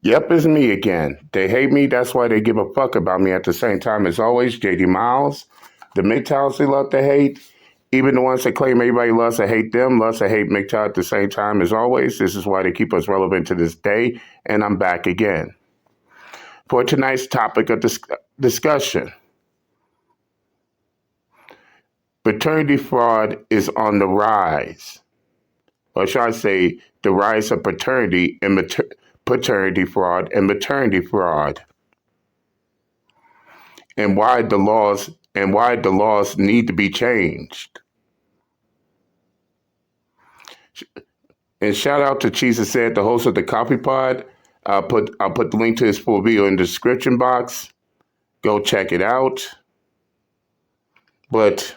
Yep, it's me again. They hate me, that's why they give a fuck about me at the same time. As always, JD Miles, the MGTOWs they love to hate, even the ones that claim everybody loves to hate them, loves to hate MGTOW at the same time. As always, this is why they keep us relevant to this day, and I'm back again. For tonight's topic of discussion, paternity fraud is on the rise. Or should I say, the rise of paternity and paternity fraud and maternity fraud. And why the laws need to be changed. And shout out to Jesus Said, the host of the Coffee Pod. I'll put the link to his full video in the description box. Go check it out. But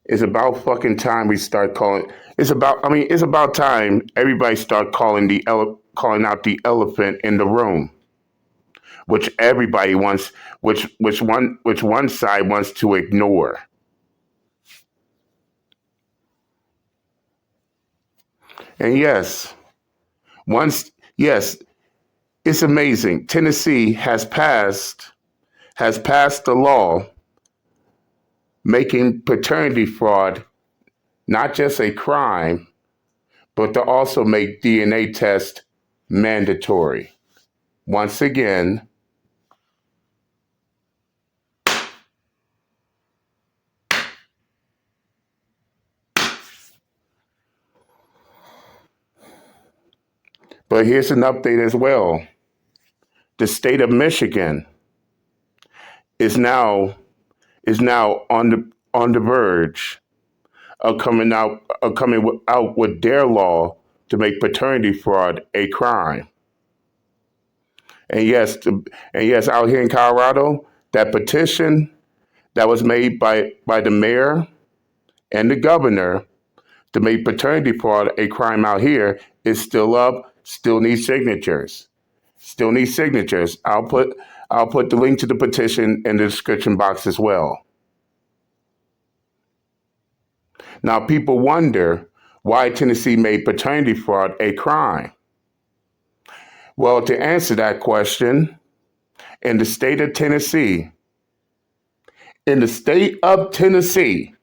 it's about fucking time we start calling. It's about time everybody start calling out the elephant in the room, which everybody wants, which one side wants to ignore. And yes, it's amazing. Tennessee has passed the law making paternity fraud not just a crime, but to also make DNA tests mandatory. Once again, but here's an update as well. The state of Michigan is now on the verge of coming out with their law to make paternity fraud a crime. And yes, out here in Colorado, that petition that was made by the mayor and the governor to make paternity fraud a crime out here is still up. Still needs signatures. Still needs signatures. I'll put the link to the petition in the description box as well. Now, people wonder why Tennessee made paternity fraud a crime. Well, to answer that question, in the state of Tennessee, in the state of Tennessee,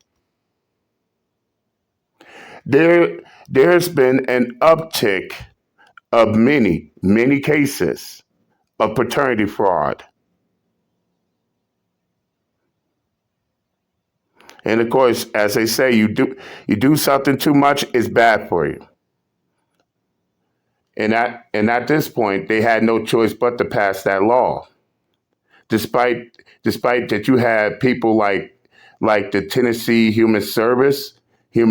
there there's been an uptick of many cases of paternity fraud. And of course, as they say, you do something too much, it's bad for you. And at this point, they had no choice but to pass that law. Despite that, you had people like the Tennessee Human Service, who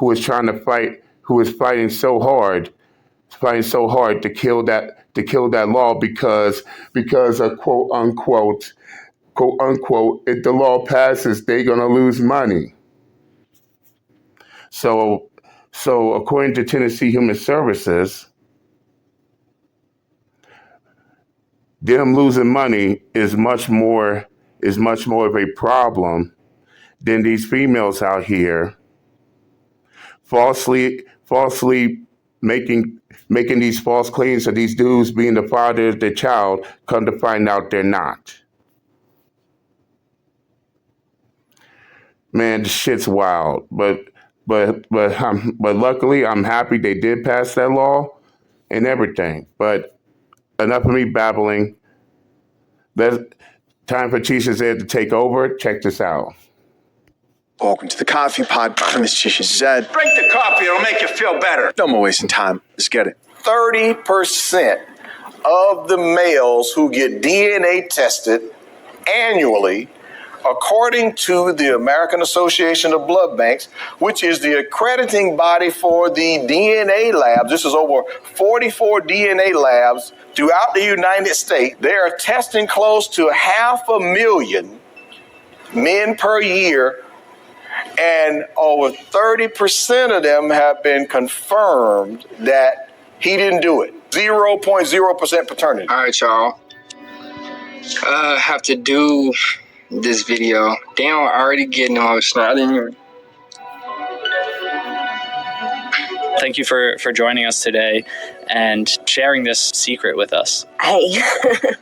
was fighting so hard to kill that law because of quote unquote, if the law passes, they're gonna lose money. So so according to Tennessee Human Services, them losing money is much more of a problem than these females out here falsely making these false claims of these dudes being the father of their child, come to find out they're not. Man, this shit's wild. But luckily, I'm happy they did pass that law and everything. But enough of me babbling. Let's time for Chisha Zed to take over. Check this out. Welcome to the Coffee Pod. My name is Chisha Zed. Drink the coffee, it'll make you feel better. No more wasting time. Let's get it. 30% of the males who get DNA tested annually, according to the American Association of Blood Banks, which is the accrediting body for the DNA labs. This is over 44 DNA labs throughout the United States. They are testing close to 500,000 men per year, and over 30% of them have been confirmed that he didn't do it. 0.0% paternity. All right, y'all. Have to do this video. Damn, I'm already getting emotional. I Thank you for joining us today and sharing this secret with us. Hey,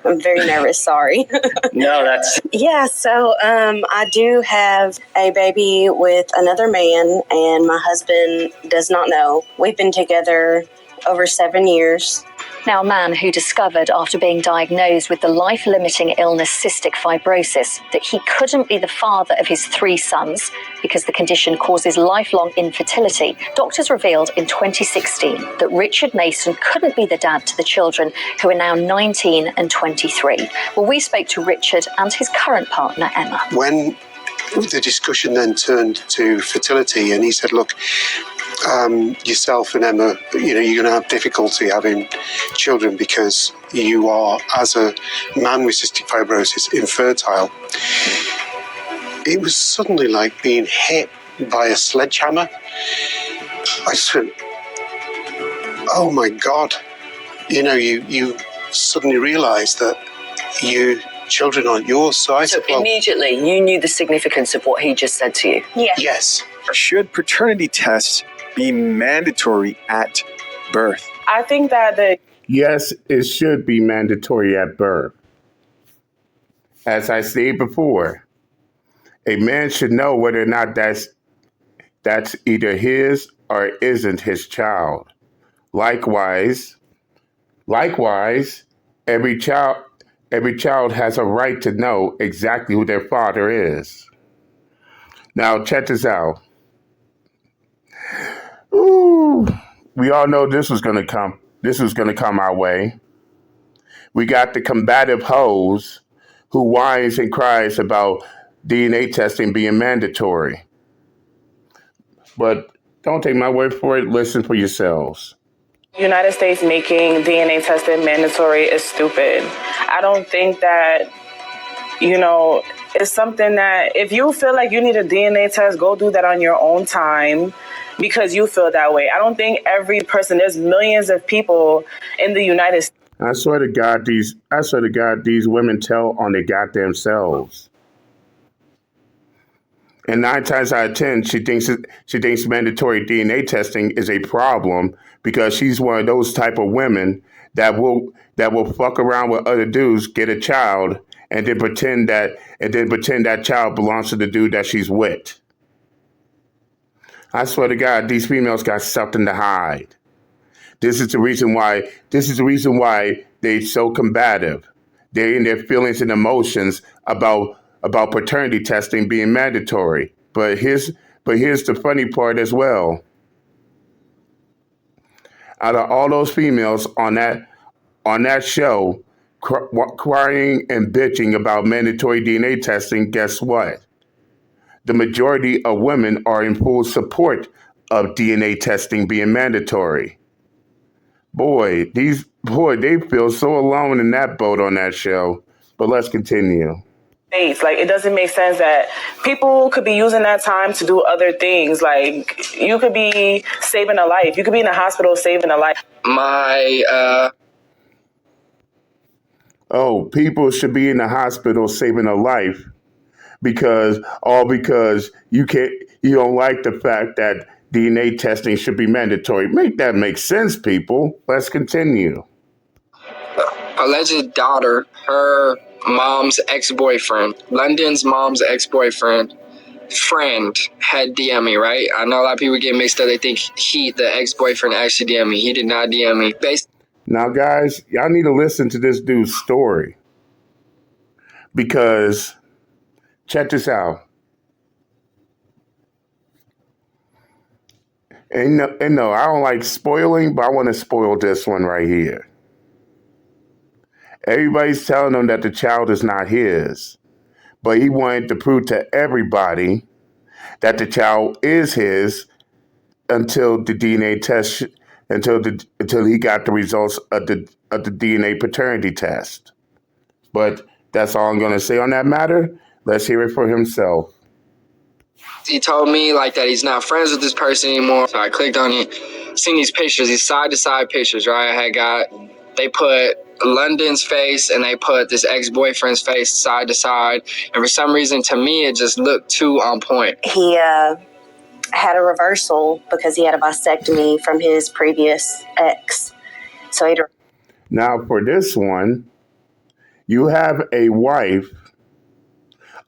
I'm very nervous. Sorry. No, that's... Yeah, so I do have a baby with another man, and my husband does not know. We've been together over 7 years. Now, a man who discovered after being diagnosed with the life-limiting illness cystic fibrosis that he couldn't be the father of his 3 sons because the condition causes lifelong infertility. Doctors revealed in 2016 that Richard Mason couldn't be the dad to the children, who are now 19 and 23. Well, we spoke to Richard and his current partner, Emma. When the discussion then turned to fertility, and he said, look, yourself and Emma, you're going to have difficulty having children because you are, as a man with cystic fibrosis, infertile. It was suddenly like being hit by a sledgehammer. I just went, oh my God. You suddenly realise that your children aren't yours. So immediately you knew the significance of what he just said to you? Yeah. Yes. Should paternity tests be mandatory at birth? I think that Yes, it should be mandatory at birth. As I stated before, a man should know whether or not that's either his or isn't his child. Likewise, every child has a right to know exactly who their father is. Now, check this out. Ooh, we all know this was going to come. This was going to come our way. We got the combative hoes who whines and cries about DNA testing being mandatory. But don't take my word for it. Listen for yourselves. United States making DNA testing mandatory is stupid. I don't think that, it's something that if you feel like you need a DNA test, go do that on your own time because you feel that way. I don't think every person, there's millions of people in the United States. I swear to God, these women tell on their goddamn selves. And 9 times out of 10, she thinks mandatory DNA testing is a problem because she's one of those type of women that will fuck around with other dudes, get a child, and then pretend that child belongs to the dude that she's with. I swear to God, these females got something to hide. This is the reason why they're so combative. They're in their feelings and emotions about paternity testing being mandatory. But here's the funny part as well. Out of all those females on that show crying and bitching about mandatory DNA testing, guess what? The majority of women are in full support of DNA testing being mandatory. Boy, they feel so alone in that boat on that show. But let's continue. Like, it doesn't make sense that people could be using that time to do other things. Like, you could be saving a life. You could be in a hospital saving a life. People should be in the hospital saving a life because you don't like the fact that DNA testing should be mandatory. Make that make sense, people. Let's continue. Alleged daughter, her mom's ex-boyfriend, London's mom's ex-boyfriend, friend had DM me, right? I know a lot of people get mixed up. They think the ex-boyfriend actually DM me. He did not DM me. Now, guys, y'all need to listen to this dude's story because check this out. And no, I don't like spoiling, but I want to spoil this one right here. Everybody's telling him that the child is not his, but he wanted to prove to everybody that the child is his until the DNA test, until he got the results of the DNA paternity test. But that's all I'm going to say on that matter. Let's hear it for himself. He told me like that he's not friends with this person anymore. So I clicked on it, seen these pictures, these side-to-side pictures, right? They put London's face and they put this ex-boyfriend's face side to side. And for some reason, to me, it just looked too on point. He had a reversal because he had a vasectomy from his previous ex. So he. Now, for this one, you have a wife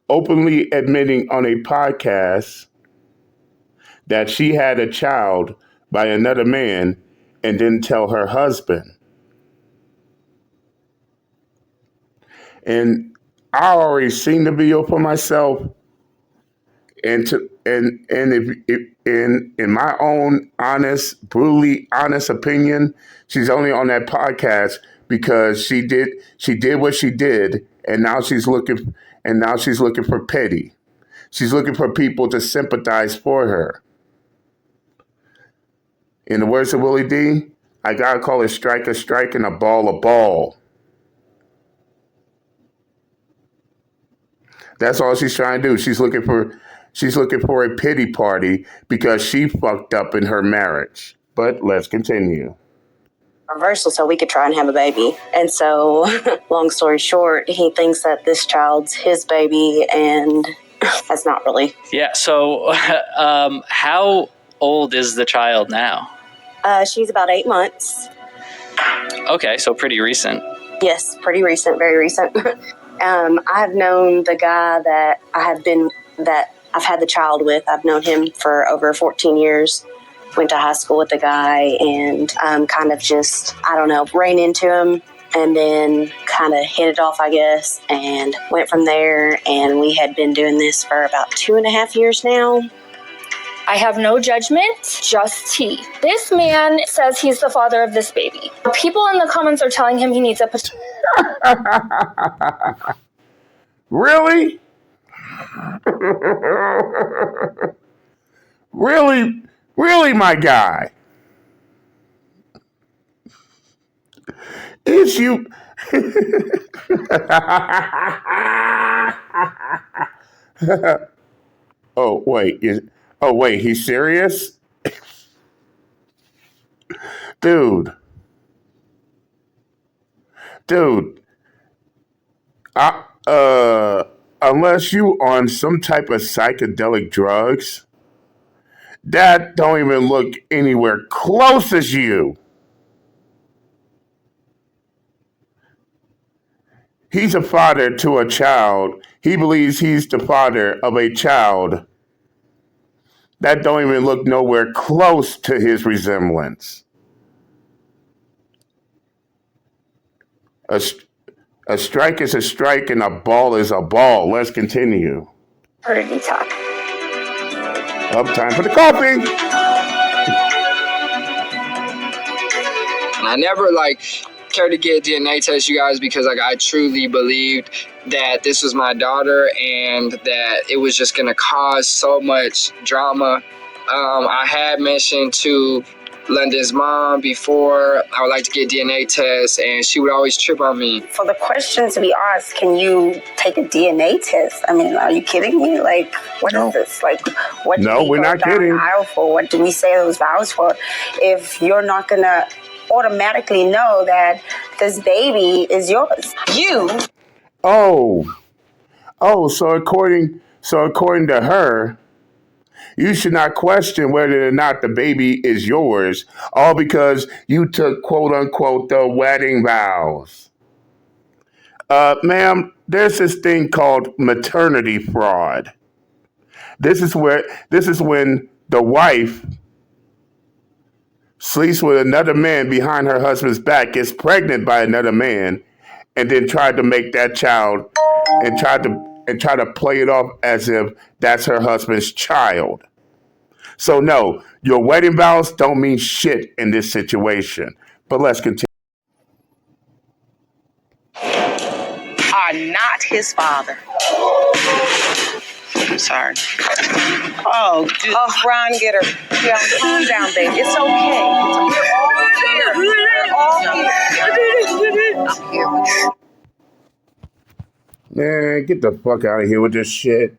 openly admitting on a podcast that she had a child by another man and didn't tell her husband. And I already seen the video for myself, and if in my own honest, brutally honest opinion, she's only on that podcast because she did what she did, and now she's looking for pity. She's looking for people to sympathize for her. In the words of Willie D, I gotta call a strike and a ball a ball. That's all she's trying to do. She's looking for a pity party because she fucked up in her marriage. But let's continue. Reversal so we could try and have a baby. And so, long story short, he thinks that this child's his baby, and that's not really. Yeah, so how old is the child now? She's about 8 months. Okay, so pretty recent. Yes, pretty recent, very recent. I have known the guy that I've had the child with. I've known him for over 14 years. Went to high school with the guy and kind of just, I don't know, ran into him and then kind of hit it off, I guess, and went from there. And we had been doing this for about 2.5 years now. I have no judgment, just tea. This man says he's the father of this baby. People in the comments are telling him he needs a... Really? Really, my guy? Is you... Oh, wait, he's serious? Dude, unless you on some type of psychedelic drugs, that don't even look anywhere close as you. He's a father to a child. He believes he's the father of a child that don't even look nowhere close to his resemblance. A strike is a strike and a ball is a ball. Let's continue. Paternity talk. Up, time for the coffee. And I never cared to get a DNA test, you guys, because I truly believed that this was my daughter and that it was just gonna cause so much drama. I had mentioned to London's mom before I would like to get DNA tests, and she would always trip on me. For the question to be asked, can you take a DNA test? I mean, are you kidding me? What is this? What do we we're go not down kidding. the aisle for? What do we say those vows for? If you're not gonna automatically know that this baby is yours, So according to her, you should not question whether or not the baby is yours, all because you took, quote unquote, the wedding vows. Ma'am, there's this thing called maternity fraud. This is when the wife sleeps with another man behind her husband's back, gets pregnant by another man, and then tried to make that child and try to play it off as if that's her husband's child. So no, your wedding vows don't mean shit in this situation. But let's continue. are not his father. I'm sorry. Oh, dude. Oh, Ron, get her. Yeah, calm down, baby. It's okay. We're all here. I'm here with you. Man, get the fuck out of here with this shit.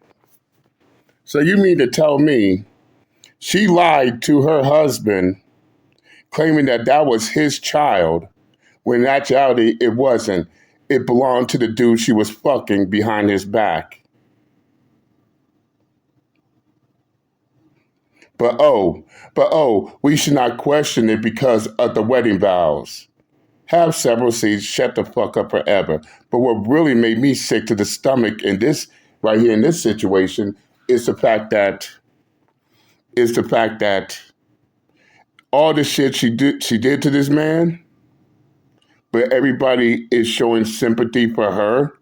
So you mean to tell me she lied to her husband, claiming that that was his child, when in actuality it wasn't. It belonged to the dude she was fucking behind his back. But we should not question it because of the wedding vows. Have several seats, shut the fuck up forever. But what really made me sick to the stomach in this, right here in this situation, is the fact that all the shit she did to this man, but everybody is showing sympathy for her,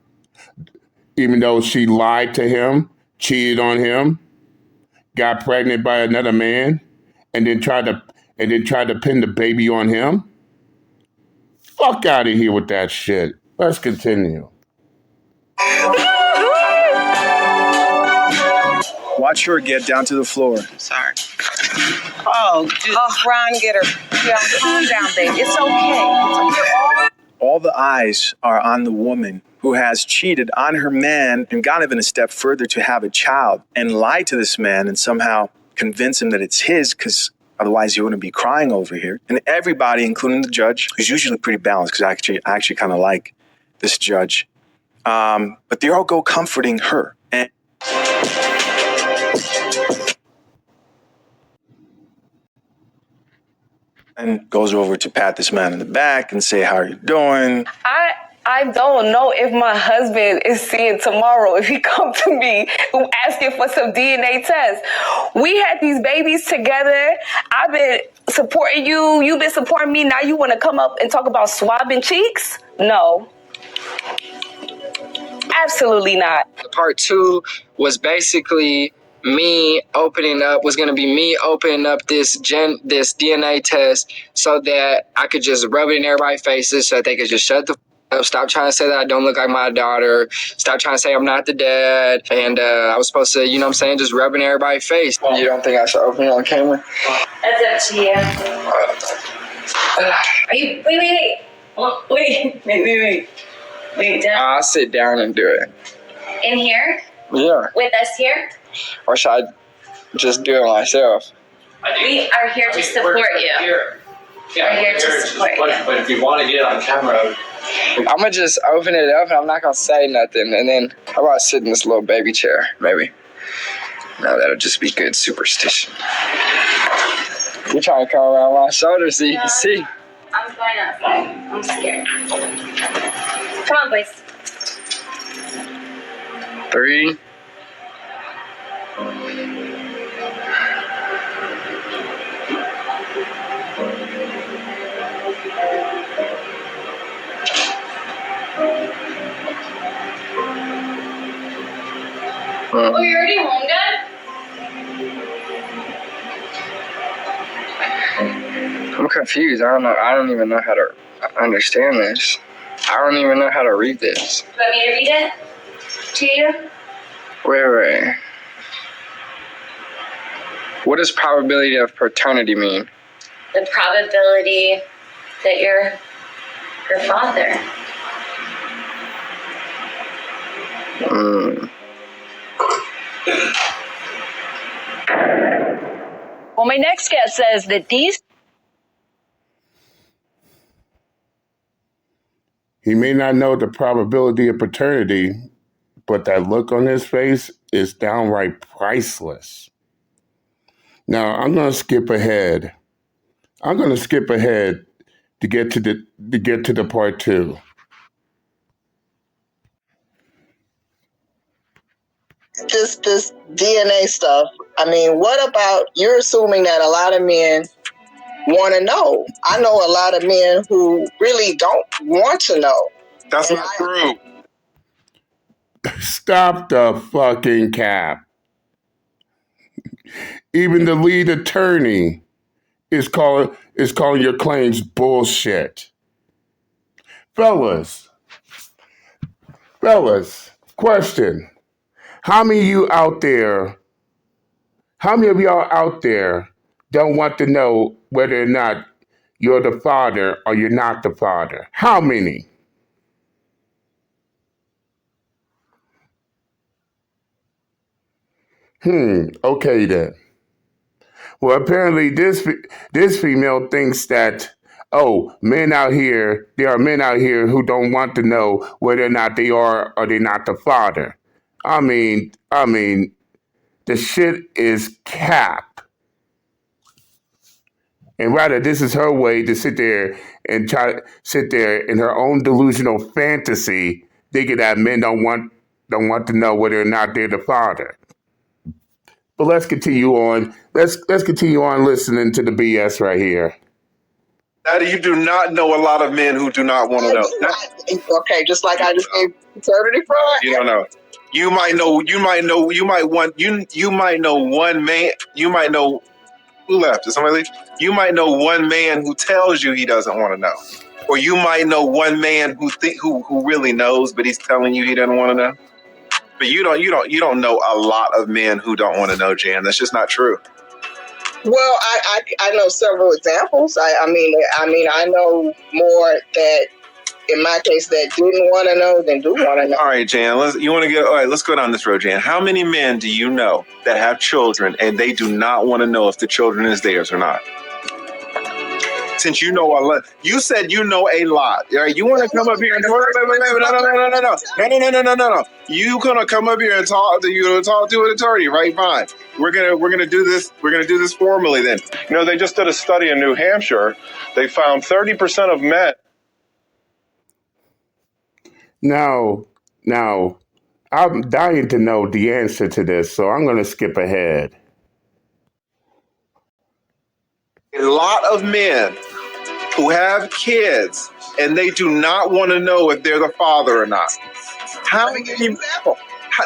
even though she lied to him, cheated on him, got pregnant by another man, and then tried to pin the baby on him. Fuck out of here with that shit. Let's continue. Watch her get down to the floor. Sorry. Oh, Ron, get her. Yeah, calm down, babe. It's okay. All the eyes are on the woman who has cheated on her man and gone even a step further to have a child and lied to this man and somehow convince him that it's his because otherwise he wouldn't be crying over here. And everybody, including the judge, who's usually pretty balanced because I actually kind of like this judge. But they all go comforting her. And goes over to pat this man in the back and say, how are you doing? I don't know if my husband is seeing tomorrow if he come to me asking for some DNA tests. We had these babies together. I've been supporting you. You've been supporting me. Now you want to come up and talk about swabbing cheeks? No. Absolutely not. Part 2 was basically was going to be me opening up this DNA test so that I could just rub it in everybody's faces so that they could just shut the up, stop trying to say that I don't look like my daughter, stop trying to say I'm not the dad, and I was supposed to, just rub it in everybody's face. You don't think I should open it on camera? That's up to you. Are you, wait, down. I'll sit down and do it. In here? Yeah. With us here? Or should I just do it myself? We are here to support you. We're here to support you. But if you want to get it on camera, I'm going to just open it up and I'm not going to say nothing. And then how about I sit in this little baby chair, maybe? No, that'll just be good superstition. You're trying to come around my shoulder so you can see. I'm going outside. I'm scared. Come on, boys. 3. Oh, you're already home, Dad? I'm confused. I don't even know how to understand this. I don't even know how to read this. You want me to read it to you? Wait. What does probability of paternity mean? The probability that you're her father. Well, my next guest says that these... He may not know the probability of paternity, but that look on his face is downright priceless. Now, I'm going to skip ahead. To get to the part 2. This DNA stuff. I mean, what about, you're assuming that a lot of men want to know. I know a lot of men who really don't want to know. That's not true. Stop the fucking cap. Even the lead attorney is calling your claims bullshit. Fellas, question. How many of y'all out there don't want to know whether or not you're the father or you're not the father? How many? Okay then. Well, apparently this female thinks that, there are men out here who don't want to know whether or not they are or they're not the father. I mean, the shit is cap. And rather, this is her way to sit there and try to sit there in her own delusional fantasy, thinking that men don't want to know whether or not they're the father. But let's continue on. Let's continue on listening to the BS right here. Daddy, you do not know a lot of men who do not want to know. Okay, just like I just gave paternity fraud. You don't know. You might know one man. You might know who left. Did somebody leave? You might know one man who tells you he doesn't want to know. Or you might know one man who really knows, but he's telling you he doesn't want to know. But you don't know a lot of men who don't want to know, Jan. That's just not true. Well, I know several examples. I mean I know more that in my case that didn't want to know than do want to know. All right, Jan. Let's go down this road, Jan. How many men do you know that have children and they do not want to know if the children is theirs or not? Since you know a lot, you said you know a lot. All right, you want to come up here and no. You gonna come up here and talk to an attorney, right? Fine. We're gonna do this. We're gonna do this formally then. You know, they just did a study in New Hampshire. They found 30% of men. Now, I'm dying to know the answer to this, so I'm going to skip ahead. A lot of men who have kids and they do not want to know if they're the father or not. How many example?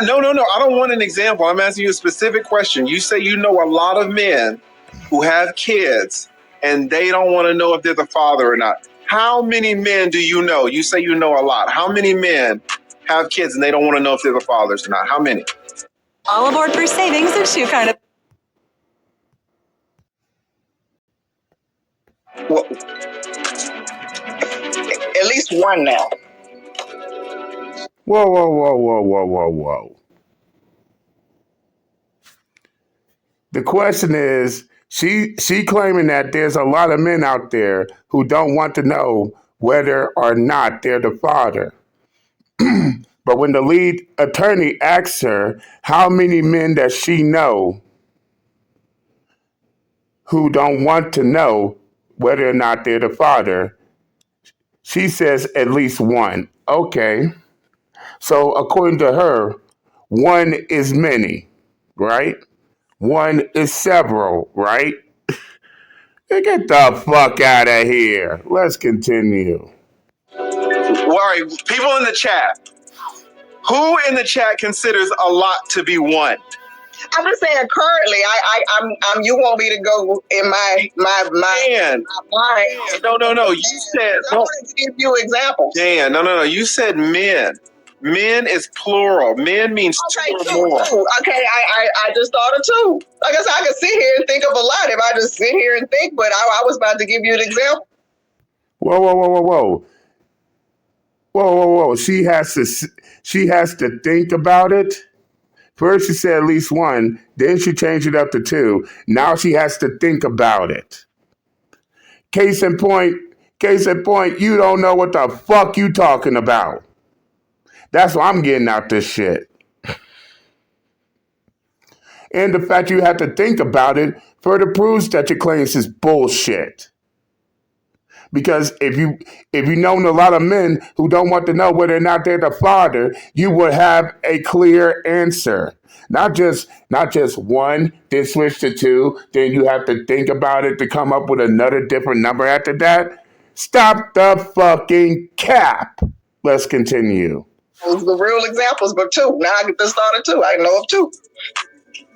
No. I don't want an example. I'm asking you a specific question. You say you know a lot of men who have kids and they don't want to know if they're the father or not. How many men do you know? You say you know a lot. How many men have kids and they don't want to know if they're the fathers or not? How many? All aboard for savings and shoe kind of. Well, at least one now. Whoa. The question is, she claiming that there's a lot of men out there who don't want to know whether or not they're the father. But when the lead attorney asks her how many men does she know who don't want to know whether or not they're the father, she says at least one. Okay. So according to her, one is many, right? One is several, right? Get the fuck out of here. Let's continue. All right, people in the chat. Who in the chat considers a lot to be one? I'm just saying currently, I'm you want me to go in my mind. No. You said I want to give you examples. Dan, no. You said men. Men is plural. Men means two or more. Okay, I just thought of two. Like I said, I could sit here and think of a lot if I just sit here and think, but I was about to give you an example. Whoa. She has to think about it. First she said at least one, then she changed it up to two. Now she has to think about it. Case in point, you don't know what the fuck you talking about. That's why I'm getting out this shit. And the fact you have to think about it further proves that your claims is bullshit. Because if you known a lot of men who don't want to know whether or not they're the father, you would have a clear answer. Not just one, then switch to two, then you have to think about it to come up with another different number after that. Stop the fucking cap. Let's continue. Those are the real examples, but two. Now I get to start at two. I know of two.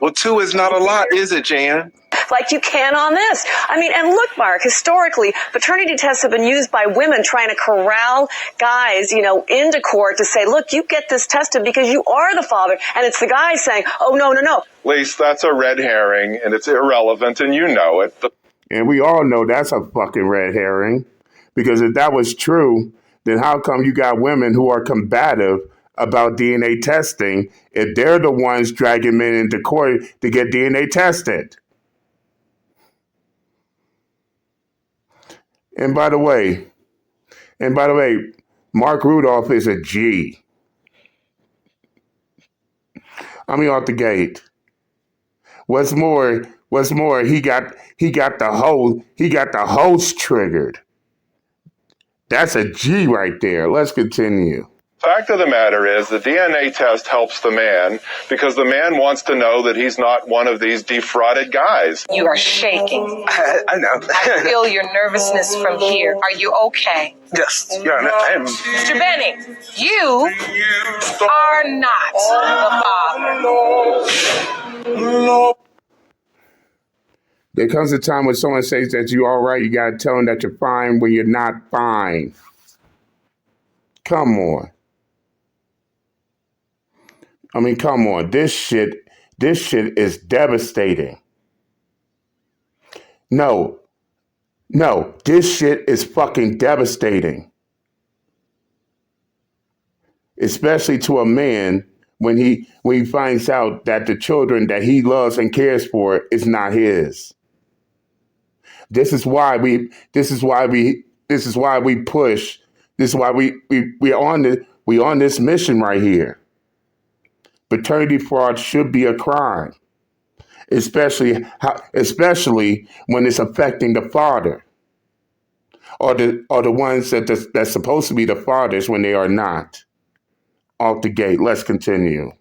Well, two is not a lot, is it, Jan? Like you can on this. I mean, and look, Mark, historically, paternity tests have been used by women trying to corral guys, into court to say, look, you get this tested because you are the father. And it's the guy saying, oh, no. Lise, that's a red herring, and it's irrelevant, and you know it. And we all know that's a fucking red herring. Because if that was true, then how come you got women who are combative about DNA testing if they're the ones dragging men into court to get DNA tested? And by the way, Mark Rudolph is a G. I mean, out the gate. What's more, What's more, he got the host triggered. That's a G right there. Let's continue. Fact of the matter is the DNA test helps the man because the man wants to know that he's not one of these defrauded guys. You are shaking. I know. I feel your nervousness from here. Are you okay? Yes, Your Honor, I am. Mr. Benning, you are not the father. There comes a time when someone says that you're all right, you got to tell them that you're fine when you're not fine. Come on. I mean, come on. This shit is devastating. No, this shit is fucking devastating. Especially to a man when he finds out that the children that he loves and cares for is not his. This is why we push. This is why we're on this mission right here. Paternity fraud should be a crime, especially when it's affecting the father or the ones that's supposed to be the fathers when they are not. Off the gate. Let's continue.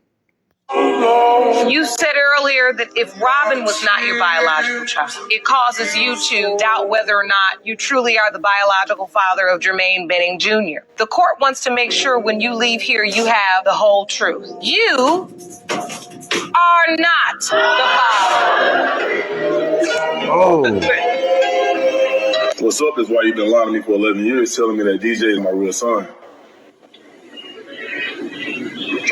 You said earlier that if Robin was not your biological child, it causes you to doubt whether or not you truly are the biological father of Jermaine Benning Jr. The court wants to make sure when you leave here, you have the whole truth. You are not the father. Oh. What's up is why you've been lying to me for 11 years, telling me that DJ is my real son.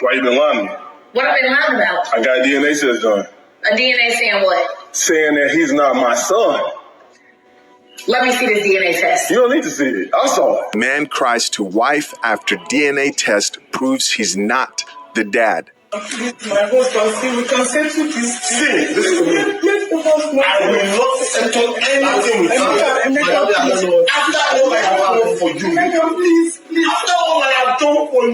Why you been lying to me? What have I been lying about? I got a DNA test done. A DNA saying what? Saying that he's not my son. Let me see this DNA test. You don't need to see it. I saw it. Man cries to wife after DNA test proves he's not the dad. My husband, see, we can settle this. See, listen to me. I will not settle anything with you. After all I have done for you. Please. After all I have done for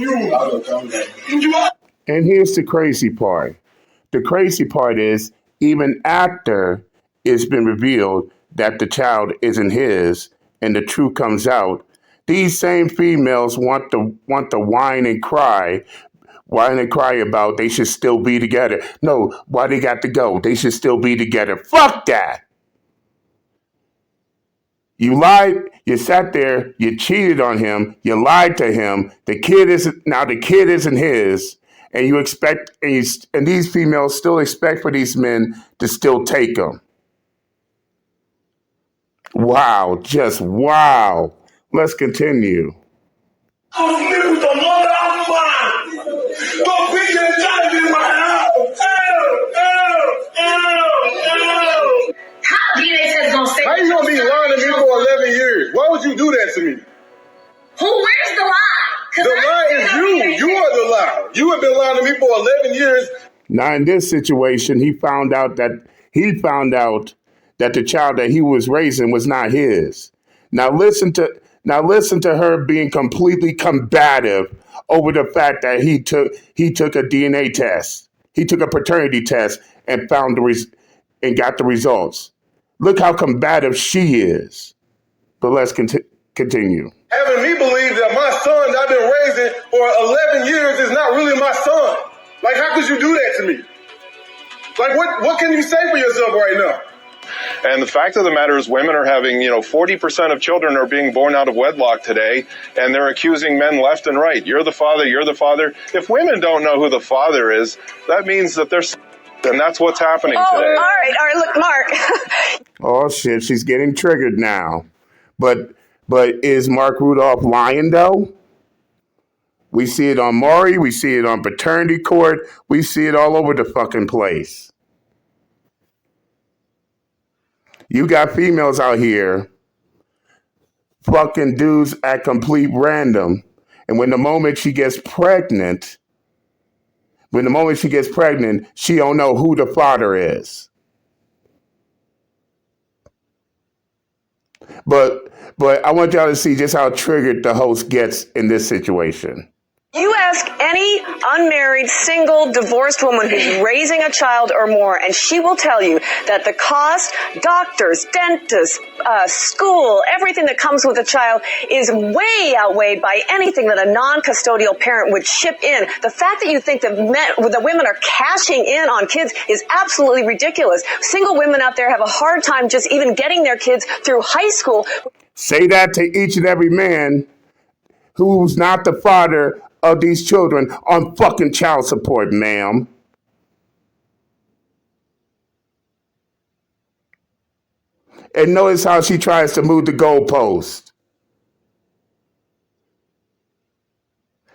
you. And here's the crazy part. The crazy part is, even after it's been revealed that the child isn't his and the truth comes out, these same females want to whine and cry about they should still be together. No, why they got to go? They should still be together. Fuck that. You lied, you sat there, you cheated on him, you lied to him. The kid isn't his. And you expect, and these females still expect for these men to still take them. Wow, just wow. Let's continue. I was living with another man. Don't bring your child in my house. How DNA test gonna say? How you gonna be lying to me for 11 years? Why would you do that to me? Where's the lie? The lie is you. You are the lie. You have been lying to me for 11 years. Now, in this situation, he found out that the child that he was raising was not his. Now listen to her being completely combative over the fact that he took a DNA test. He took a paternity test and and got the results. Look how combative she is. But let's continue. Having me believe that my son that I've been raising for 11 years is not really my son. Like, how could you do that to me? Like, what can you say for yourself right now? And the fact of the matter is women are having, 40% of children are being born out of wedlock today, and they're accusing men left and right. You're the father, you're the father. If women don't know who the father is, that means that they're and that's what's happening today. All right, look, Mark. Oh, shit, she's getting triggered now. But is Mark Rudolph lying, though? We see it on Maury. We see it on Paternity Court. We see it all over the fucking place. You got females out here fucking dudes at complete random. And when the moment she gets pregnant, she don't know who the father is. But I want y'all to see just how triggered the host gets in this situation. You ask any unmarried, single, divorced woman who's raising a child or more, and she will tell you that the cost, doctors, dentists, school, everything that comes with a child is way outweighed by anything that a non-custodial parent would chip in. The fact that you think that the women are cashing in on kids is absolutely ridiculous. Single women out there have a hard time just even getting their kids through high school. Say that to each and every man who's not the father of these children on fucking child support, ma'am. And notice how she tries to move the goalpost.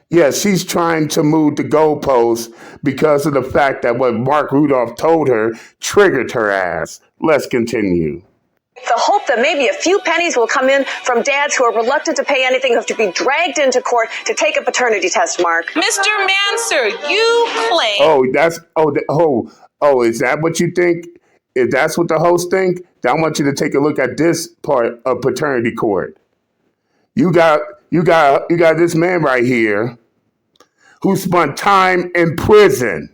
Yes, she's trying to move the goalpost because of the fact that what Mark Rudolph told her triggered her ass. Let's continue. The hope that maybe a few pennies will come in from dads who are reluctant to pay anything, who have to be dragged into court to take a paternity test, Mark. Mr. Manser, you claim... Is that what you think? If that's what the hosts think, then I want you to take a look at this part of paternity court. You got this man right here who spent time in prison,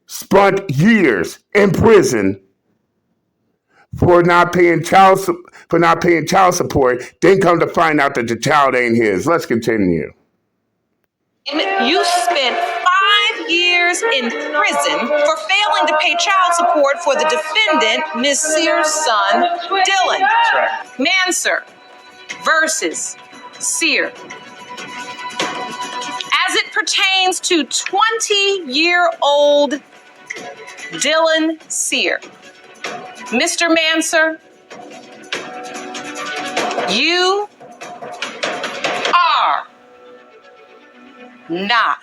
spent years in prison for not paying child support, then come to find out that the child ain't his. Let's continue. You spent 5 years in prison for failing to pay child support for the defendant, Ms. Sears' son, Dylan. That's right. Manser versus Sear. As it pertains to 20-year-old Dylan Sear. Mr. Manser, you are not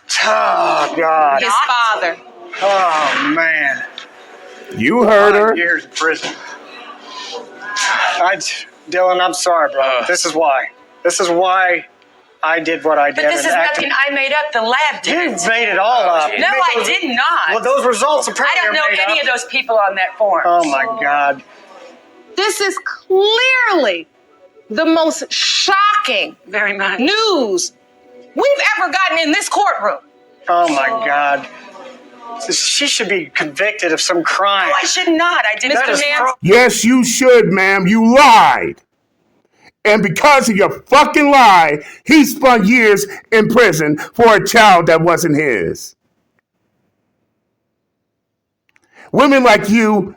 his father. Oh, man. You heard her. 5 years in prison. Dylan, I'm sorry, bro. This is why. This is why I did what I did. But this is nothing I made up. The lab did. You made it all up. No, I did not. Well, those results apparently I don't know any of those people on that form. Oh, my God. This is clearly the most shocking news we've ever gotten in this courtroom. Oh, my God. She should be convicted of some crime. No, I should not. I did not. Yes, you should, ma'am. You lied. And because of your fucking lie, he spent years in prison for a child that wasn't his. Women like you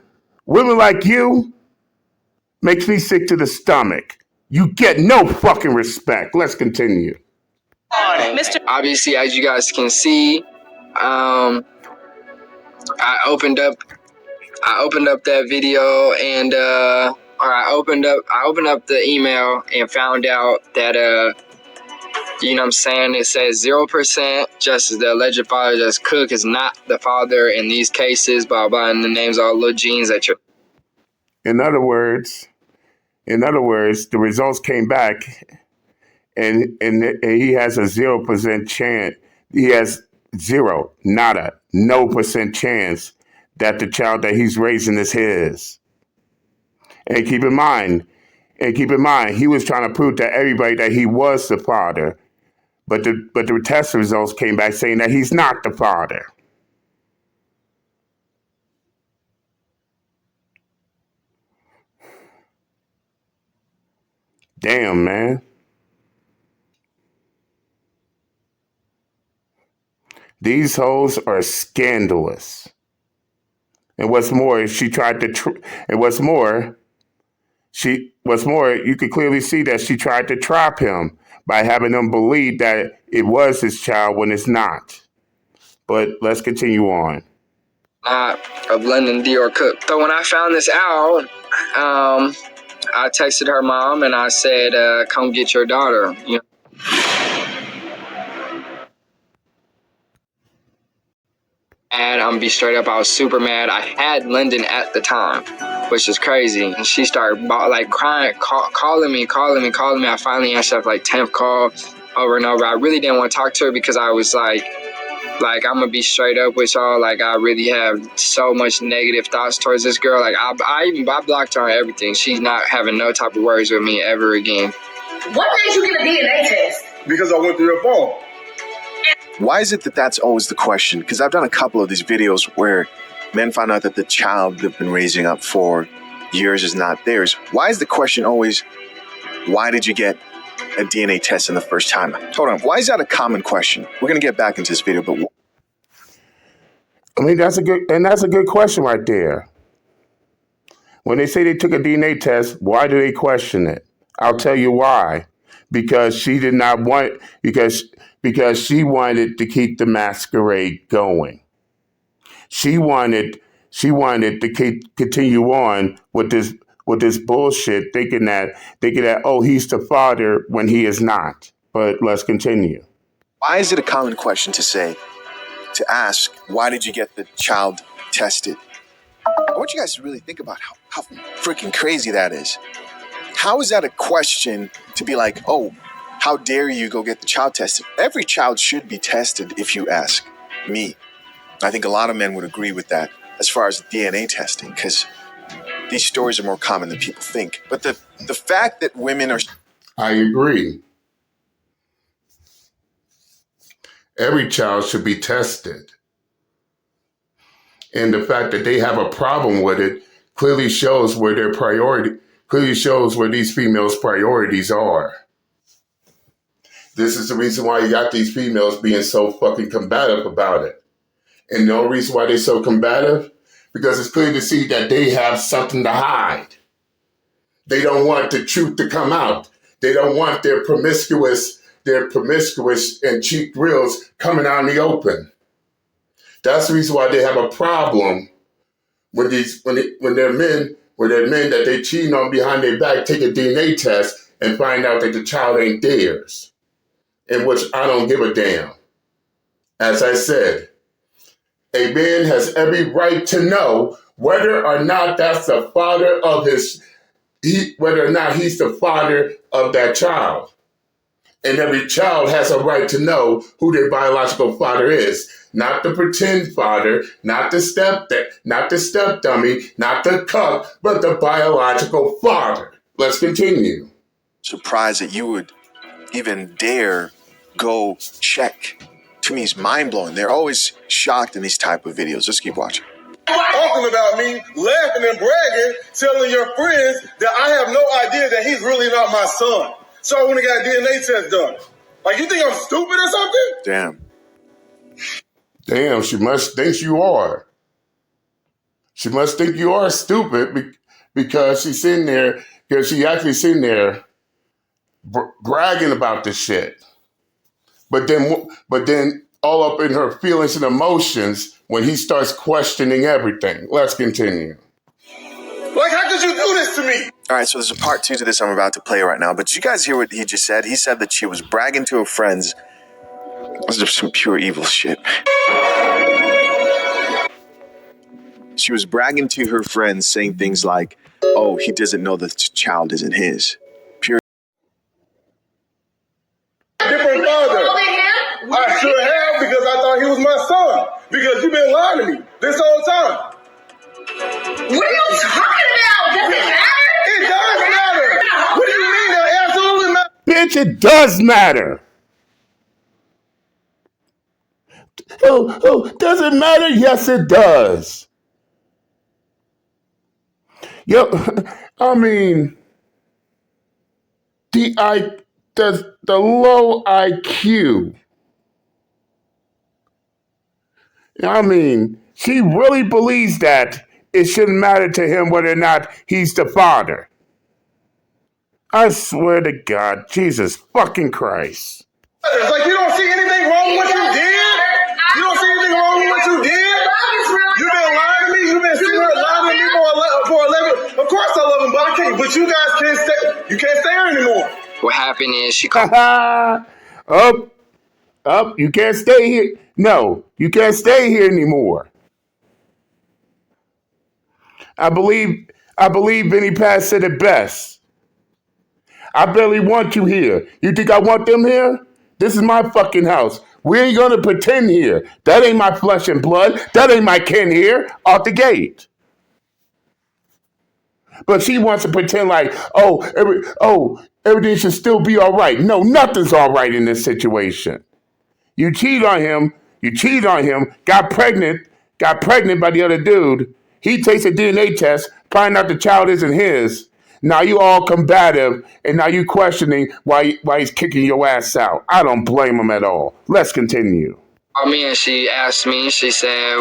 makes me sick to the stomach. You get no fucking respect. Let's continue. Obviously, as you guys can see, I opened up that video and I opened up the email and found out that you know what I'm saying, it says 0%, just as the alleged father, just Cook, is not the father in these cases, blah blah, and the names all little genes that you're. In other words, the results came back, and he has a 0% chance. He has no percent chance that the child that he's raising is his. And keep in mind, he was trying to prove to everybody that he was the father, but the test results came back saying that he's not the father. Damn, man. These hoes are scandalous. And what's more, you could clearly see that she tried to trap him by having him believe that it was his child when it's not. But let's continue on. Of London Dior Cook. So when I found this out, I texted her mom and I said, come get your daughter. You know? And I'm gonna be straight up, I was super mad. I had London at the time, which is crazy. And she started crying, calling me. I finally answered like 10th call over and over. I really didn't want to talk to her because I was like I'm gonna be straight up with y'all. Like, I really have so much negative thoughts towards this girl. Like, I blocked her on everything. She's not having no type of words with me ever again. What made you get a DNA test? because I went through your phone. Why is it that that's always the question? Because I've done a couple of these videos where men find out that the child they've been raising up for years is not theirs. Why is the question always, why did you get a DNA test in the first time? Hold on. Why is that a common question? We're going to get back into this video, but I mean, that's a good question right there. When they say they took a DNA test, why do they question it? I'll tell you why. Because she did not want, because she wanted to keep the masquerade going. She wanted to continue on with this bullshit, thinking that oh, he's the father when he is not. But let's continue. why is it a common question to ask, why did you get the child tested? I want you guys to really think about how freaking crazy that is. How is that a question to be like, oh, how dare you go get the child tested? Every child should be tested if you ask me. I think a lot of men would agree with that as far as DNA testing, because these stories are more common than people think. But the fact that women are... I agree. Every child should be tested. And the fact that they have a problem with it clearly shows where these females' priorities are. This is the reason why you got these females being so fucking combative about it. And the only reason why they're so combative, because it's clear to see that they have something to hide. They don't want the truth to come out. They don't want their promiscuous and cheap thrills coming out in the open. That's the reason why they have a problem when they're men that they cheating on behind their back, take a DNA test and find out that the child ain't theirs. In which I don't give a damn. As I said, a man has every right to know whether or not that's the father of whether or not he's the father of that child. And every child has a right to know who their biological father is. Not the pretend father, not the step dummy, not the cuck, but the biological father. Let's continue. Surprised that you would even dare go check. To me, it's mind-blowing. They're always shocked in these type of videos. Let's keep watching. Talking about me, laughing and bragging, telling your friends that I have no idea that he's really not my son. So I went and got a DNA test done. Like, you think I'm stupid or something? Damn, she must think you are. She must think you are stupid because she's sitting there, because she actually sitting there bragging about this shit. But then all up in her feelings and emotions when he starts questioning everything. Let's continue. Like, how could you do this to me? All right, so there's a part 2 to this I'm about to play right now. But did you guys hear what he just said? He said that she was bragging to her friends. This is just some pure evil shit. She was bragging to her friends, saying things like, oh, he doesn't know the child isn't his. Pure. Different father. I sure have, because I thought he was my son. Because you've been lying to me this whole time. What are you talking about? Does it matter? It does matter. What do you mean that absolutely matters? Bitch, it does matter. Oh, does it matter? Yes, it does. Yo, I mean, the low IQ. I mean, she really believes that it shouldn't matter to him whether or not he's the father. I swear to God, Jesus fucking Christ. It's like, you don't see anything wrong with what you did? You don't see anything wrong with what you did? You've been lying to me. You've been sitting here lying to me for 11. Of course I love him, but I can't. But you guys can't stay. You can't stay here anymore. What happened is she Up, you can't stay here. No, you can't stay here anymore. I believe Benny Pass said it best. I barely want you here. You think I want them here? This is my fucking house. We ain't gonna pretend here. That ain't my flesh and blood. That ain't my kin here. Out the gate. But she wants to pretend like, everything should still be all right. No, nothing's all right in this situation. You cheat on him. Got pregnant by the other dude. He takes a DNA test, find out the child isn't his. Now you all combative, and now you questioning why he's kicking your ass out. I don't blame him at all. Let's continue. Me and she asked me, she said,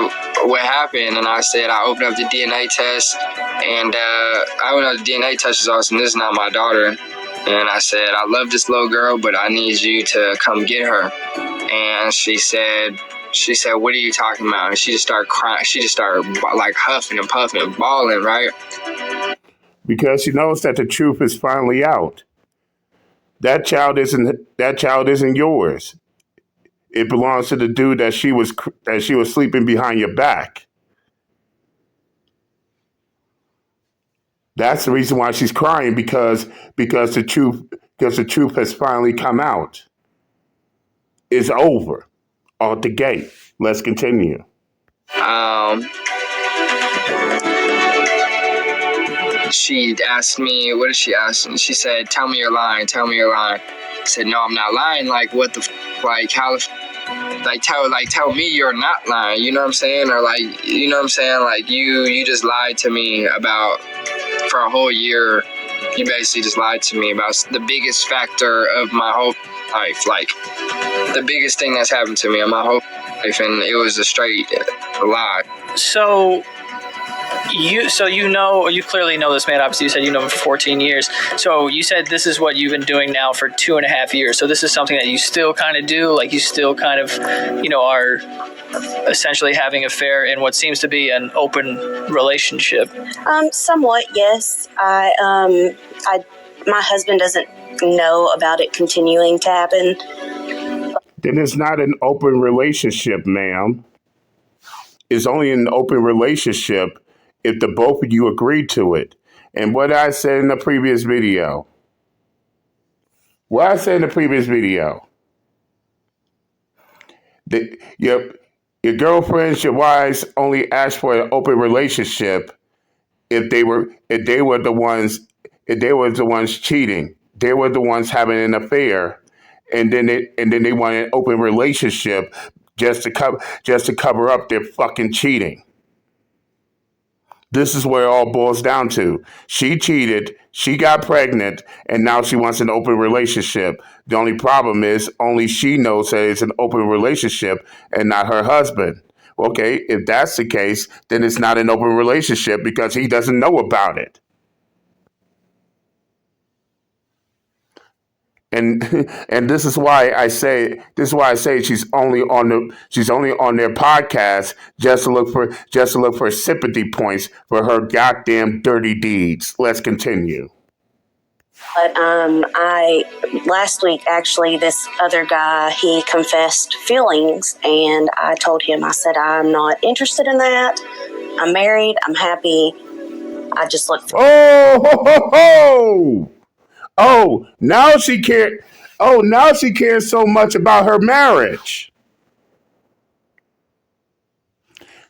what happened? And I said, I opened up the DNA test, and I opened up the DNA test results, and this is not my daughter. And I said, I love this little girl, but I need you to come get her. And she said, what are you talking about? And she just started crying. She just started like huffing and puffing and bawling, right? Because she knows that the truth is finally out. That child isn't yours. It belongs to the dude that she was sleeping behind your back. That's the reason why she's crying, because the truth has finally come out. It's over. Out the gate. Let's continue. She asked me, what did she ask? And she said, tell me you're lying. I said, no, I'm not lying. Like, what the like, how, tell me you're not lying. You know what I'm saying? Or like, you know what I'm saying? Like, you just lied to me about, for a whole year, you basically just lied to me about the biggest factor of my whole life. Like, the biggest thing that's happened to me in my whole life, and it was a straight lie. So you clearly know this man. Obviously, you said you know him for 14 years. So you said this is what you've been doing now for 2.5 years. So this is something that you still kind of do, like you still kind of, are essentially having an affair in what seems to be an open relationship. Somewhat, yes. My husband doesn't know about it continuing to happen. Then it's not an open relationship, ma'am. It's only an open relationship if the both of you agree to it. And what I said in the previous video, that your girlfriends, your wives only ask for an open relationship if they were the ones cheating. They were the ones having an affair, and then they want an open relationship just to cover up their fucking cheating. This is where it all boils down to. She cheated, she got pregnant, and now she wants an open relationship. The only problem is only she knows that it's an open relationship and not her husband. Okay, if that's the case, then it's not an open relationship because he doesn't know about it. And this is why I say she's only on their podcast just to look for sympathy points for her goddamn dirty deeds. Let's continue. But last week, actually, this other guy, he confessed feelings, and I told him, I said, I'm not interested in that. I'm married. I'm happy. I just look for... Oh, now she cares so much about her marriage.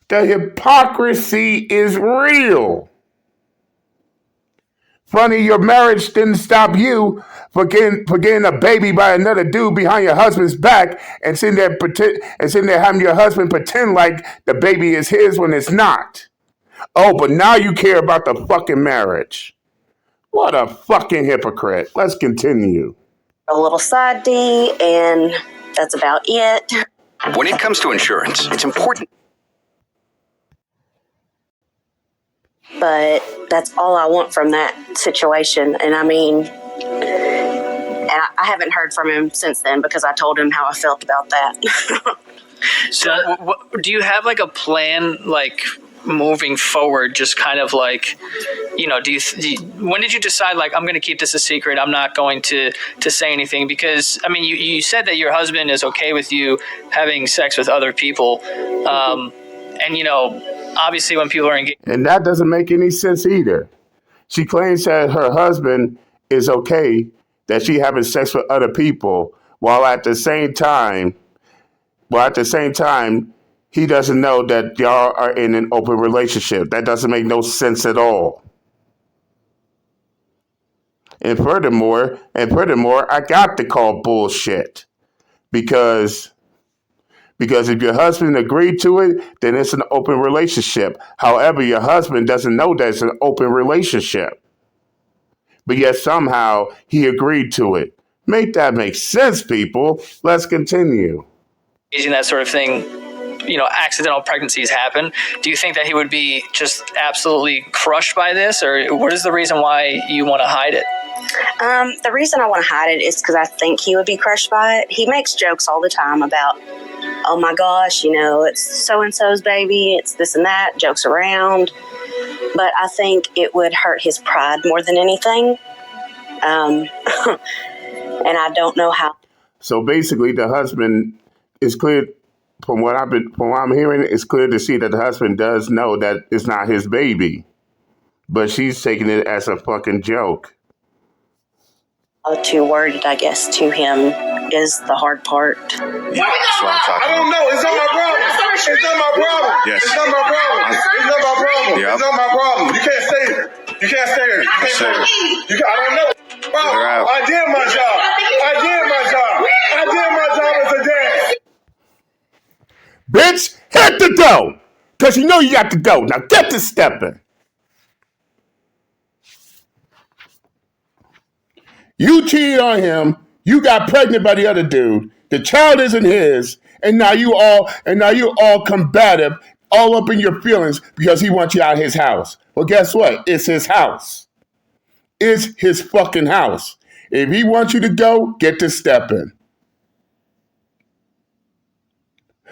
The hypocrisy is real. Funny, your marriage didn't stop you for getting a baby by another dude behind your husband's back and sitting there having your husband pretend like the baby is his when it's not. Oh, but now you care about the fucking marriage. What a fucking hypocrite. Let's continue. A little side D, and that's about it. When it comes to insurance, it's important. But that's all I want from that situation. And I mean, I haven't heard from him since then because I told him how I felt about that. So do you have like a plan, like moving forward, just kind of like, when did you decide, like, I'm going to keep this a secret, I'm not going to say anything? Because I mean, you said that your husband is okay with you having sex with other people, and obviously when people are engaged, and that doesn't make any sense either. She claims that her husband is okay that she having sex with other people, while at the same time he doesn't know that y'all are in an open relationship. That doesn't make no sense at all. And furthermore, I got to call bullshit because if your husband agreed to it, then it's an open relationship. However, your husband doesn't know that it's an open relationship, but yet somehow he agreed to it. Make that make sense, people. Let's continue. That sort of thing, accidental pregnancies happen. Do you think that he would be just absolutely crushed by this, or what is the reason why you want to hide it? The reason I want to hide it is because I think he would be crushed by it. He makes jokes all the time about, oh my gosh, it's so-and-so's baby, it's this and that, jokes around. But I think it would hurt his pride more than anything. And I don't know how. So basically, the husband is clear. From what I'm hearing, it's clear to see that the husband does know that it's not his baby, but she's taking it as a fucking joke. To word it, I guess, to him is the hard part. That's what I'm talking about. I don't know. It's not my problem. It's not my problem. Yes. It's not my problem. It's not my problem. Yep. It's not my problem. You can't stay there. You can't stay there. You can't stay there. I don't know. Bro, I did my job. I did my job as a dad. Bitch, hit the dough. Because you know you got to go. Now get to stepping. You cheated on him. You got pregnant by the other dude. The child isn't his, and now you all combative, all up in your feelings because he wants you out of his house. Well, guess what? It's his house. It's his fucking house. If he wants you to go, get to stepping.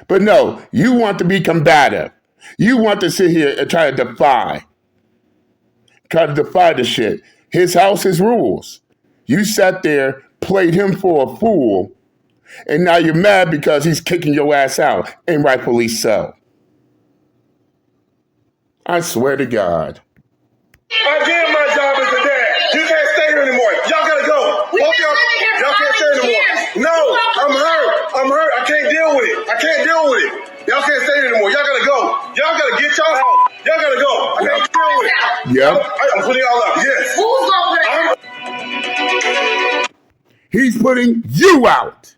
But no, you want to be combative. You want to sit here and try to defy the shit. His house, his rules. You sat there, played him for a fool, and now you're mad because he's kicking your ass out, and rightfully so. I swear to God. I did my job as a dad. You can't stay here anymore. Y'all gotta go. Y'all can't stay anymore. No, I'm hurt. I can't deal with it. Y'all can't stay here anymore. Y'all gotta go. Y'all gotta get y'all out. Y'all gotta go. I can't deal with it. Yep. I'm putting y'all out. Yes. Who's gonna put He's putting you out.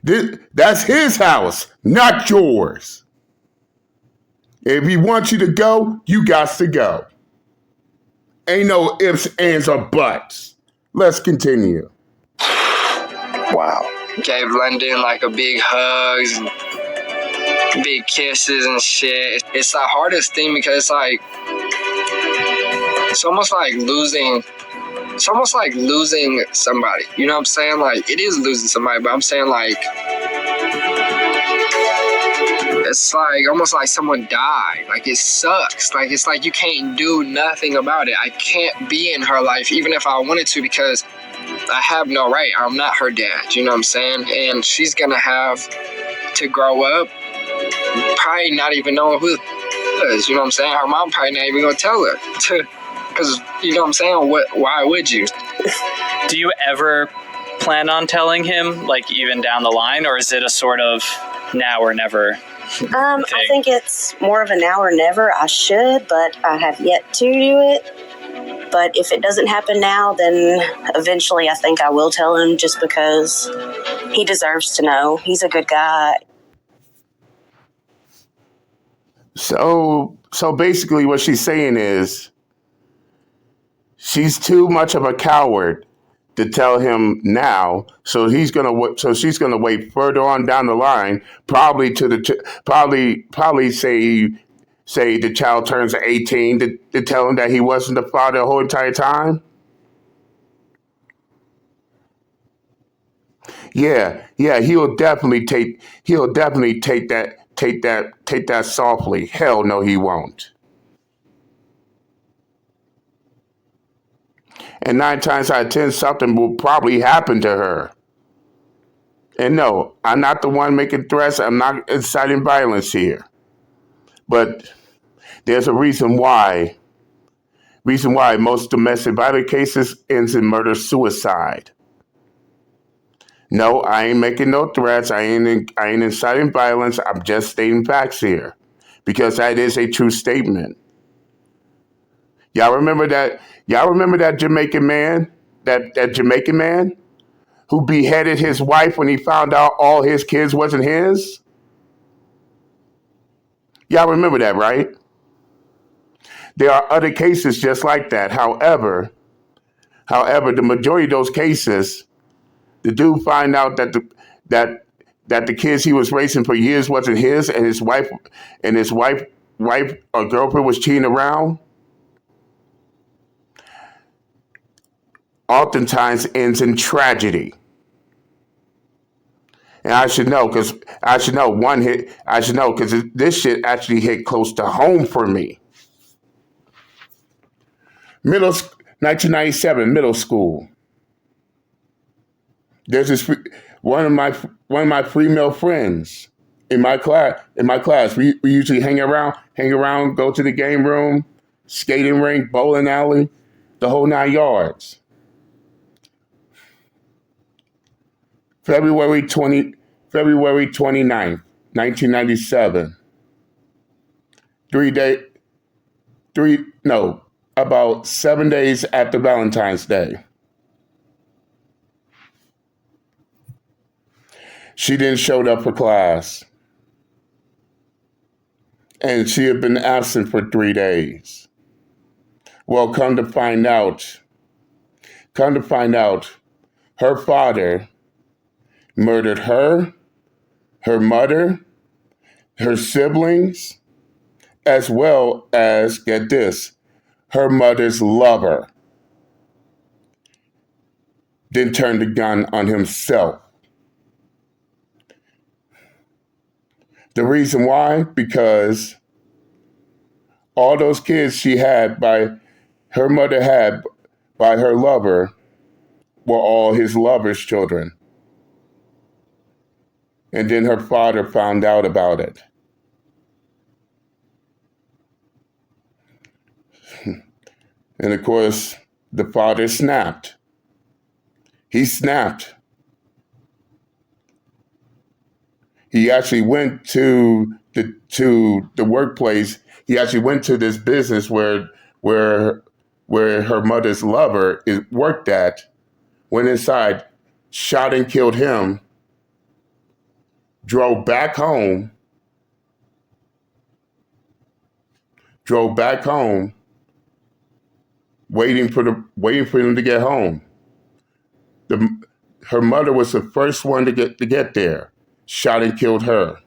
That's his house, not yours. If he wants you to go, you got to go. Ain't no ifs, ands, or buts. Let's continue. Wow. Gave London like a big hugs, big kisses and shit. It's the hardest thing because it's almost like losing somebody. You know what I'm saying? Like, it is losing somebody, but I'm saying like, it's like almost like someone died. Like, it sucks. Like, it's like you can't do nothing about it. I can't be in her life even if I wanted to because I have no right. I'm not her dad. You know what I'm saying? And she's gonna have to grow up probably not even knowing who it is. You know what I'm saying? Her mom probably not even gonna tell her to, because you know what I'm saying? Why would you? Do you ever plan on telling him, like, even down the line, or is it a sort of now or never thing? I think it's more of a now or never. I should, but I have yet to do it. But if it doesn't happen now, then eventually I think I will tell him just because he deserves to know. He's a good guy. So basically what she's saying is she's too much of a coward to tell him now, so she's gonna wait further on down the line, probably say the child turns 18 to tell him that he wasn't the father the whole entire time. Yeah, he'll definitely take that softly. Hell no, he won't. And 9 times out of 10, something will probably happen to her. And no, I'm not the one making threats. I'm not inciting violence here. But there's a reason why most domestic violence cases ends in murder-suicide. No, I ain't making no threats. I ain't inciting violence. I'm just stating facts here. Because that is a true statement. Y'all remember that? Y'all remember that Jamaican man? That Jamaican man who beheaded his wife when he found out all his kids wasn't his? Y'all remember that, right? There are other cases just like that. However, the majority of those cases, the dude find out that the kids he was raising for years wasn't his, and his wife or girlfriend was cheating around. Oftentimes ends in tragedy. And I should know because this shit actually hit close to home for me. 1997, middle school. There's this one of my female friends in my class. We usually hang around, go to the game room, skating rink, bowling alley, the whole 9 yards. February 29th, 1997. About 7 days after Valentine's Day. She didn't show up for class. And she had been absent for 3 days. Well, come to find out, her father murdered her mother, her siblings, as well as, get this, her mother's lover. Then turned the gun on himself. The reason why? Because all those kids her mother had by her lover were all his lover's children. And then her father found out about it. And of course, the father snapped. He snapped. He actually went to the workplace. He actually went to this business where her mother's lover worked at, went inside, shot and killed him, drove back home, waiting for him to get home. Her mother was the first one to get there. Shot and killed her.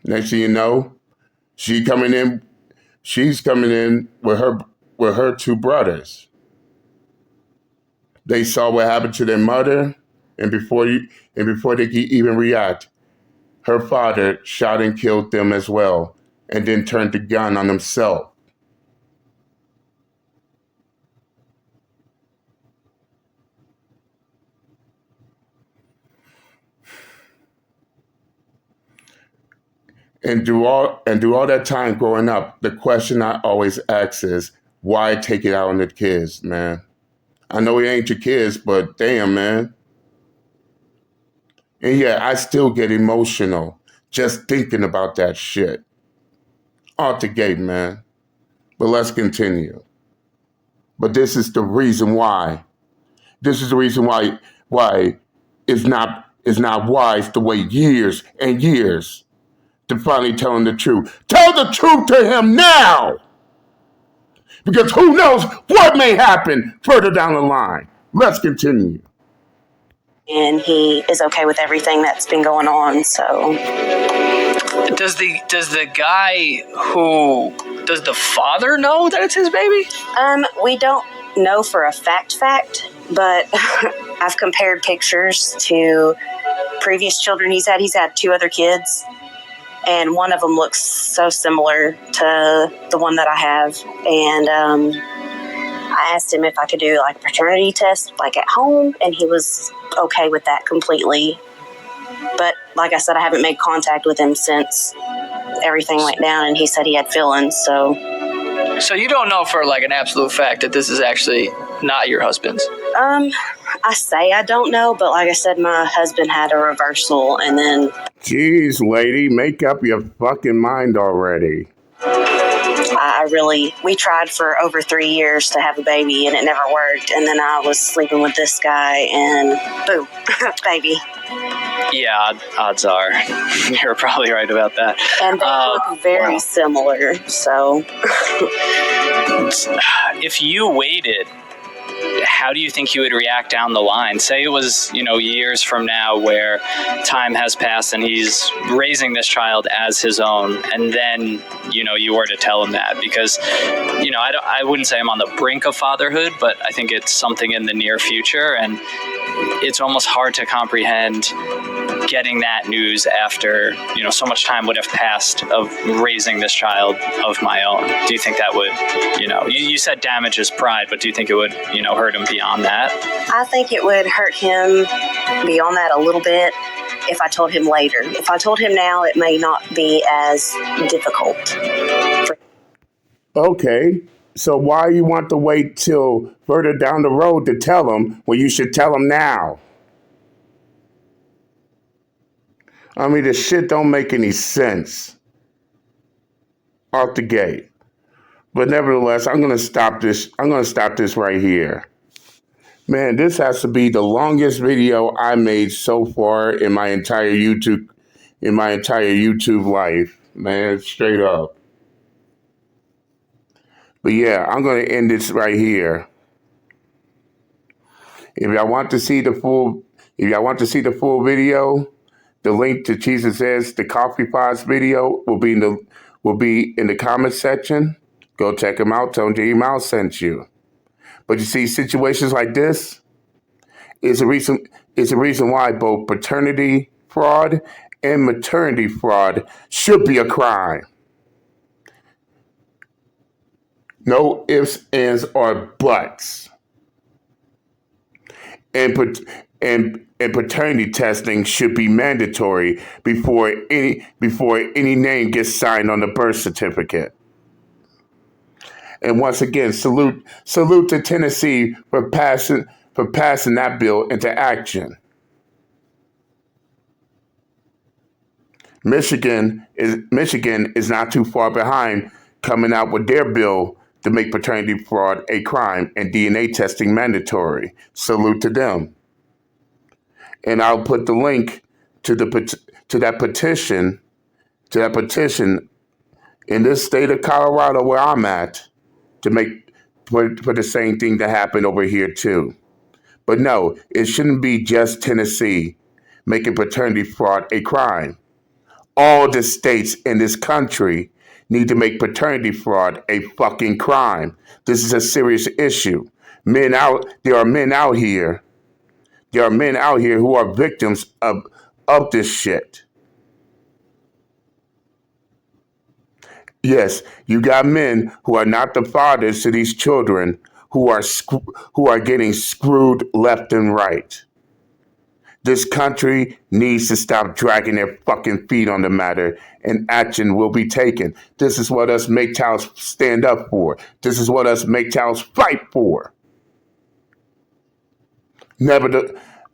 Next thing you know, she's coming in with her 2 brothers. They saw what happened to their mother, and before they could even react, her father shot and killed them as well, and then turned the gun on himself. And through all that time growing up, the question I always ask is, why take it out on the kids, man? I know it ain't your kids, but damn, man. And yeah, I still get emotional just thinking about that shit. Out the gate, man. But let's continue. But this is the reason why. This is the reason why it's not wise to wait years and years to finally tell him the truth. Tell the truth to him now! Because who knows what may happen further down the line. Let's continue. And he is okay with everything that's been going on, so. Does the father know that it's his baby? We don't know for a fact, but I've compared pictures to previous children he's had. He's had 2 other kids, and one of them looks so similar to the one that I have. And I asked him if I could do like a paternity test like at home, and he was okay with that completely. But like I said, I haven't made contact with him since everything went down, and he said he had feelings. So you don't know for like an absolute fact that this is actually not your husband's? I say I don't know, but like I said, my husband had a reversal, and then. Jeez, lady, make up your fucking mind already. I we tried for over 3 years to have a baby and it never worked. And then I was sleeping with this guy and boom, baby. Yeah, odds are you're probably right about that. And they look very similar, so. If you waited, how do you think you would react down the line? Say it was, years from now where time has passed and he's raising this child as his own, and then, you were to tell him that, because, I wouldn't say I'm on the brink of fatherhood, but I think it's something in the near future, and it's almost hard to comprehend getting that news after, so much time would have passed of raising this child of my own. Do you think that would, you said damage his pride, but do you think it would, hurt him beyond that? I think it would hurt him beyond that a little bit if I told him later. If I told him now, it may not be as difficult. Okay, so why you want to wait till further down the road to tell him when you should tell him now? I mean, this shit don't make any sense off the gate. But nevertheless, I'm gonna stop this right here. Man, this has to be the longest video I made so far in my entire YouTube life. Man, straight up. But yeah, I'm gonna end this right here. If y'all want to see the full video, the link to Jesus Says the Coffee Pods video will be in the comment section. Go check them out. Tell them J Mouse sent you. But you see, situations like this is a reason why both paternity fraud and maternity fraud should be a crime. No ifs, ands, or buts. And paternity testing should be mandatory before any name gets signed on the birth certificate. And once again, salute to Tennessee for passing that bill into action. Michigan is not too far behind, coming out with their bill to make paternity fraud a crime and DNA testing mandatory. Salute to them. And I'll put the link to that petition in this state of Colorado where I'm at, to make for the same thing to happen over here too. But no, it shouldn't be just Tennessee making paternity fraud a crime. All the states in this country need to make paternity fraud a fucking crime. This is a serious issue. There are men out here who are victims of this shit. Yes, you got men who are not the fathers to these children who are getting screwed left and right. This country needs to stop dragging their fucking feet on the matter, and action will be taken. This is what us MGTOWs stand up for. This is what us MGTOWs fight for.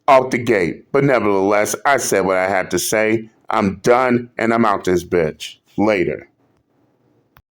Off the gate. But nevertheless, I said what I had to say. I'm done, and I'm out this bitch. Later.